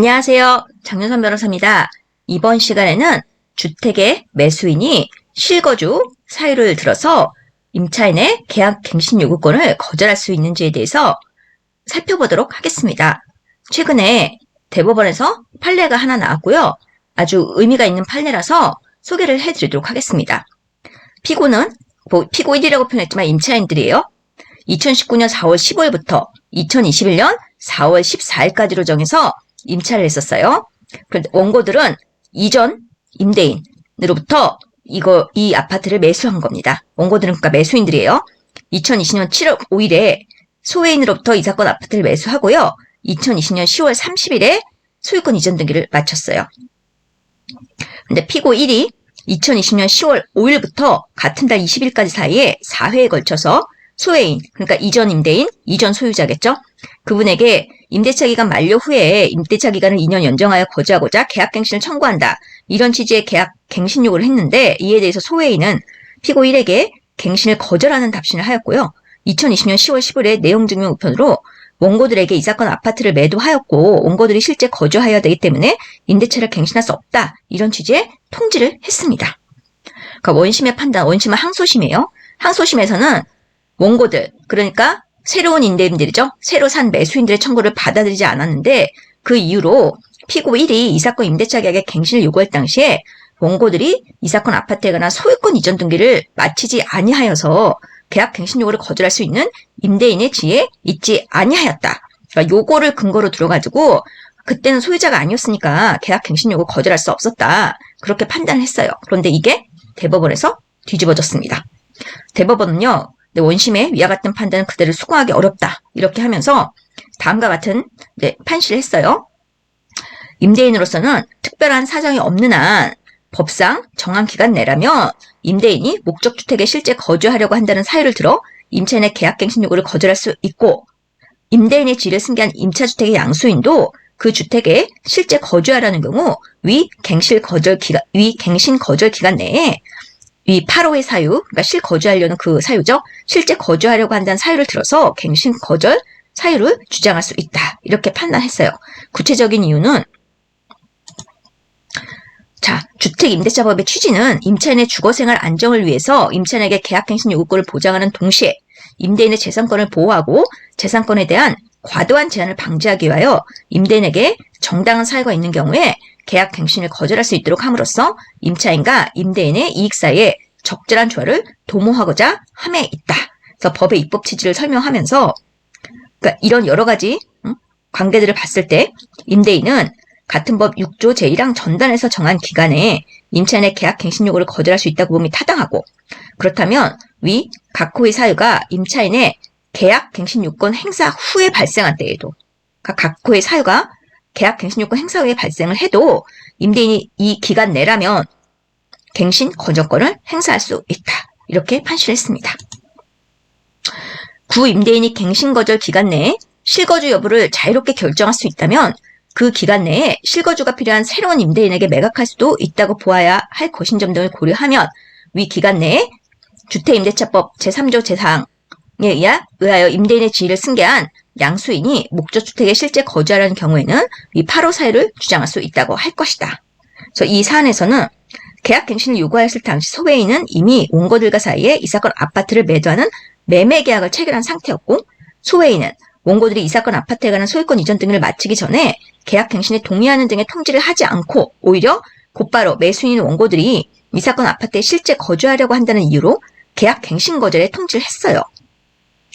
안녕하세요. 장윤선 변호사입니다. 이번 시간에는 주택의 매수인이 실거주 사유를 들어서 임차인의 계약 갱신 요구권을 거절할 수 있는지에 대해서 살펴보도록 하겠습니다. 최근에 대법원에서 판례가 하나 나왔고요. 아주 의미가 있는 판례라서 소개를 해드리도록 하겠습니다. 피고는 피고 1이라고 표현했지만 임차인들이에요. 2019년 4월 15일부터 2021년 4월 14일까지로 정해서 임차를 했었어요. 그런데 원고들은 이전 임대인으로부터 이 아파트를 매수한 겁니다. 원고들은 그러니까 매수인들이에요. 2020년 7월 5일에 소외인으로부터 이 사건 아파트를 매수하고요. 2020년 10월 30일에 소유권 이전 등기를 마쳤어요. 근데 피고 1이 2020년 10월 5일부터 같은 달 20일까지 사이에 4회에 걸쳐서 소외인, 그러니까 이전 임대인, 이전 소유자겠죠? 그분에게 임대차 기간 만료 후에 임대차 기간을 2년 연장하여 거주하고자 계약갱신을 청구한다. 이런 취지의 계약 갱신 요구를 했는데 이에 대해서 소외인은 피고 1에게 갱신을 거절하는 답신을 하였고요. 2020년 10월 10일에 내용 증명 우편으로 원고들에게 이 사건 아파트를 매도하였고 원고들이 실제 거주하여야 되기 때문에 임대차를 갱신할 수 없다. 이런 취지의 통지를 했습니다. 그러니까 원심의 판단, 원심은 항소심이에요. 항소심에서는 원고들, 그러니까 새로운 임대인들이죠. 새로 산 매수인들의 청구를 받아들이지 않았는데 그 이유로 피고 1이 이 사건 임대차 계약의 갱신을 요구할 당시에 원고들이 이 사건 아파트에 관한 소유권 이전 등기를 마치지 아니하여서 계약 갱신 요구를 거절할 수 있는 임대인의 지위에 있지 아니하였다. 그러니까 요거를 근거로 들어가지고 그때는 소유자가 아니었으니까 계약 갱신 요구 거절할 수 없었다. 그렇게 판단을 했어요. 그런데 이게 대법원에서 뒤집어졌습니다. 대법원은요. 원심의 위와 같은 판단은 그대로 수긍하기 어렵다. 이렇게 하면서 다음과 같은 판시를 했어요. 임대인으로서는 특별한 사정이 없는 한 법상 정한 기간 내라면 임대인이 목적주택에 실제 거주하려고 한다는 사유를 들어 임차인의 계약갱신 요구를 거절할 수 있고 임대인의 지위를 승계한 임차주택의 양수인도 그 주택에 실제 거주하라는 경우 위 갱신 거절 기간 내에 이 8호의 사유, 그러니까 실거주하려는 그 사유죠. 실제 거주하려고 한다는 사유를 들어서 갱신 거절 사유를 주장할 수 있다. 이렇게 판단했어요. 구체적인 이유는 주택임대차법의 취지는 임차인의 주거생활 안정을 위해서 임차인에게 계약갱신 요구권을 보장하는 동시에 임대인의 재산권을 보호하고 재산권에 대한 과도한 제한을 방지하기 위하여 임대인에게 정당한 사유가 있는 경우에 계약 갱신을 거절할 수 있도록 함으로써 임차인과 임대인의 이익 사이에 적절한 조화를 도모하고자 함에 있다. 그래서 법의 입법 취지를 설명하면서 그러니까 이런 여러 가지 관계들을 봤을 때 임대인은 같은 법 6조 제1항 전단에서 정한 기간에 임차인의 계약 갱신 요구를 거절할 수 있다고 봄이 타당하고 그렇다면 위 각호의 사유가 임차인의 계약 갱신 요건 행사 후에 발생한 때에도 그러니까 각호의 사유가 계약 갱신 요건 행사 후에 발생을 해도 임대인이 이 기간 내라면 갱신 거절권을 행사할 수 있다. 이렇게 판시를 했습니다. 구 임대인이 갱신 거절 기간 내에 실거주 여부를 자유롭게 결정할 수 있다면 그 기간 내에 실거주가 필요한 새로운 임대인에게 매각할 수도 있다고 보아야 할 것인 점 등을 고려하면 위 기간 내에 주택임대차법 제3조 제4항에 의하여 임대인의 지위를 승계한 양수인이 목적주택에 실제 거주하려는 경우에는 이 8호 사유를 주장할 수 있다고 할 것이다. 그래서 이 사안에서는 계약갱신을 요구하였을 당시 소외인은 이미 원고들과 사이에 이 사건 아파트를 매도하는 매매 계약을 체결한 상태였고 소외인은 원고들이 이 사건 아파트에 관한 소유권 이전 등을 마치기 전에 계약갱신에 동의하는 등의 통지를 하지 않고 오히려 곧바로 매수인 원고들이 이 사건 아파트에 실제 거주하려고 한다는 이유로 계약갱신 거절에 통지를 했어요.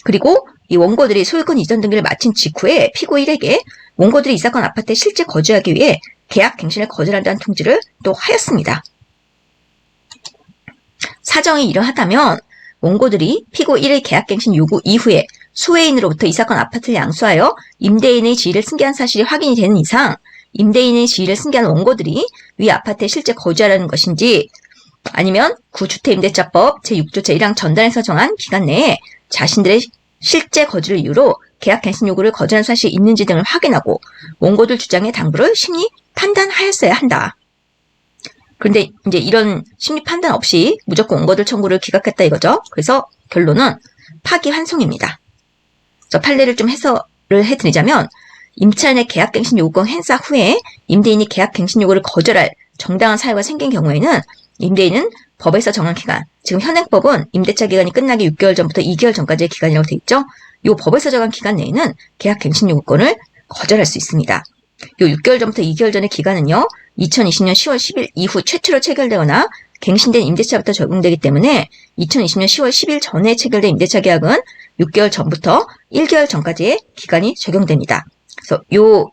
그리고 이 원고들이 소유권 이전 등기를 마친 직후에 피고 1에게 원고들이 이 사건 아파트에 실제 거주하기 위해 계약 갱신을 거절한다는 통지를 또 하였습니다. 사정이 이러하다면 원고들이 피고 1의 계약 갱신 요구 이후에 소외인으로부터 이 사건 아파트를 양수하여 임대인의 지위를 승계한 사실이 확인이 되는 이상 임대인의 지위를 승계한 원고들이 위 아파트에 실제 거주하라는 것인지 아니면 구주택임대차법 제6조 제1항 전단에서 정한 기간 내에 자신들의 실제 거주를 이유로 계약 갱신 요구를 거절한 사실이 있는지 등을 확인하고 원고들 주장의 당부를 심리 판단하였어야 한다. 그런데 이제 이런 심리 판단 없이 무조건 원고들 청구를 기각했다 이거죠. 그래서 결론은 파기환송입니다. 그래서 판례를 좀 해설을 해드리자면 임차인의 계약갱신 요구권 행사 후에 임대인이 계약갱신 요구를 거절할 정당한 사유가 생긴 경우에는 임대인은 법에서 정한 기간, 지금 현행법은 임대차 기간이 끝나기 6개월 전부터 2개월 전까지의 기간이라고 되어 있죠. 이 법에서 정한 기간 내에는 계약갱신 요구권을 거절할 수 있습니다. 이 6개월 전부터 2개월 전의 기간은요, 2020년 10월 10일 이후 최초로 체결되거나 갱신된 임대차부터 적용되기 때문에 2020년 10월 10일 전에 체결된 임대차 계약은 6개월 전부터 1개월 전까지의 기간이 적용됩니다. 그래서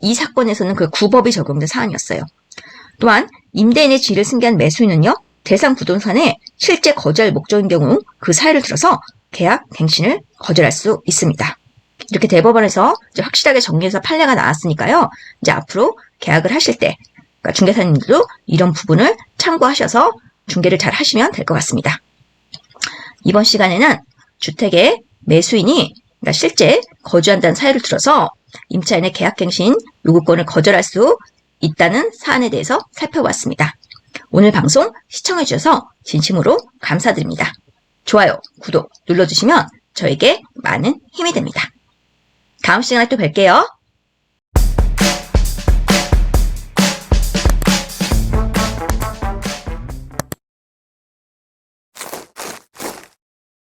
이 사건에서는 그 구법이 적용된 사안이었어요. 또한 임대인의 지위를 승계한 매수인은요, 대상 부동산의 실제 거절 목적인 경우 그 사유를 들어서 계약 갱신을 거절할 수 있습니다. 이렇게 대법원에서 이제 확실하게 정리해서 판례가 나왔으니까요. 이제 앞으로 계약을 하실 때, 그러니까 중개사님들도 이런 부분을 참고하셔서 중개를 잘 하시면 될 것 같습니다. 이번 시간에는 주택의 매수인이 그러니까 실제 거주한다는 사유를 들어서 임차인의 계약갱신 요구권을 거절할 수 있다는 사안에 대해서 살펴봤습니다. 오늘 방송 시청해주셔서 진심으로 감사드립니다. 좋아요, 구독 눌러주시면 저에게 많은 힘이 됩니다. 다음 시간에 또 뵐게요.